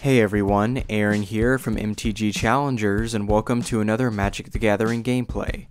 Hey everyone, Aaron here from MTGChallengers, and welcome to another Magic the Gathering gameplay.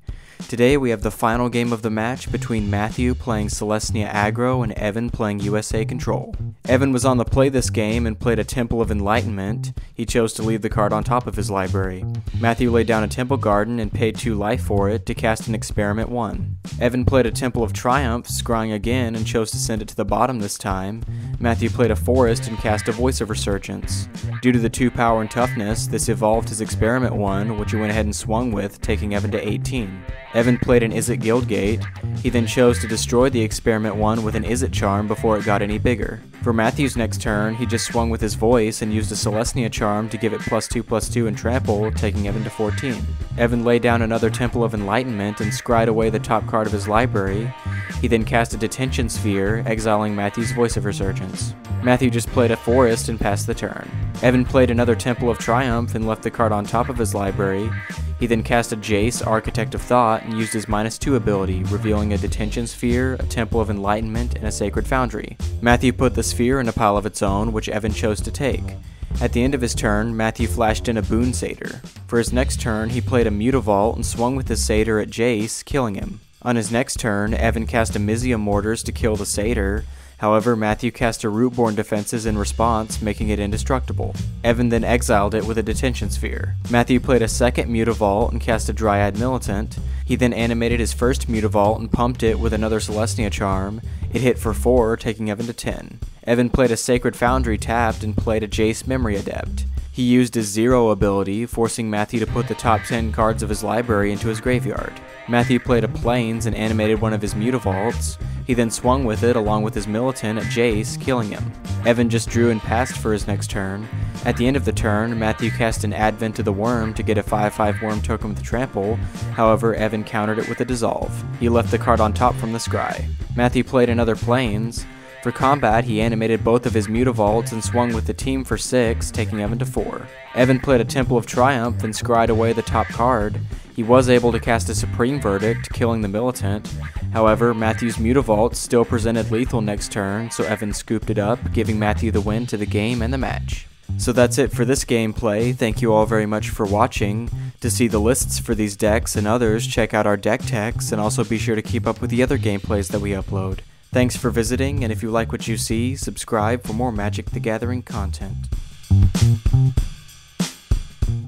Today we have the final game of the match between Matthew playing Selesnya Aggro and Evan playing USA Control. Evan was on the play this game and played a Temple of Enlightenment. He chose to leave the card on top of his library. Matthew laid down a Temple Garden and paid 2 life for it to cast an Experiment 1. Evan played a Temple of Triumph, scrying again, and chose to send it to the bottom this time. Matthew played a Forest and cast a Voice of Resurgence. Due to the 2 power and toughness, this evolved his Experiment 1, which he went ahead and swung with, taking Evan to 18. Evan played an Izzet Guildgate. He then chose to destroy the Experiment 1 with an Izzet Charm before it got any bigger. For Matthew's next turn, he just swung with his Voice and used a Selesnya Charm to give it +2/+2 and trample, taking Evan to 14. Evan laid down another Temple of Enlightenment and scryed away the top card of his library. He then cast a Detention Sphere, exiling Matthew's Voice of Resurgence. Matthew just played a Forest and passed the turn. Evan played another Temple of Triumph and left the card on top of his library. He then cast a Jace, Architect of Thought, and used his -2 ability, revealing a Detention Sphere, a Temple of Enlightenment, and a Sacred Foundry. Matthew put the sphere in a pile of its own, which Evan chose to take. At the end of his turn, Matthew flashed in a Boon Satyr. For his next turn, he played a Mutavault and swung with his Satyr at Jace, killing him. On his next turn, Evan cast a Mizzium Mortars to kill the Satyr. However, Matthew cast a Rootborn Defenses in response, making it indestructible. Evan then exiled it with a Detention Sphere. Matthew played a second Mutavault and cast a Dryad Militant. He then animated his first Mutavault and pumped it with another Selesnya Charm. It hit for 4, taking Evan to 10. Evan played a Sacred Foundry tapped and played a Jace Memory Adept. He used his Zero ability, forcing Matthew to put the top 10 cards of his library into his graveyard. Matthew played a Plains and animated one of his Mutavaults. He then swung with it along with his Militant at Jace, killing him. Evan just drew and passed for his next turn. At the end of the turn, Matthew cast an Advent of the Worm to get a 5/5 Worm token with Trample. However, Evan countered it with a Dissolve. He left the card on top from the scry. Matthew played another Plains. For combat, he animated both of his Mutavaults and swung with the team for 6, taking Evan to 4. Evan played a Temple of Triumph and scryed away the top card. He was able to cast a Supreme Verdict, killing the Militant. However, Matthew's Mutavault still presented lethal next turn, so Evan scooped it up, giving Matthew the win to the game and the match. So that's it for this gameplay. Thank you all very much for watching. To see the lists for these decks and others, check out our deck techs, and also be sure to keep up with the other gameplays that we upload. Thanks for visiting, and if you like what you see, subscribe for more Magic the Gathering content.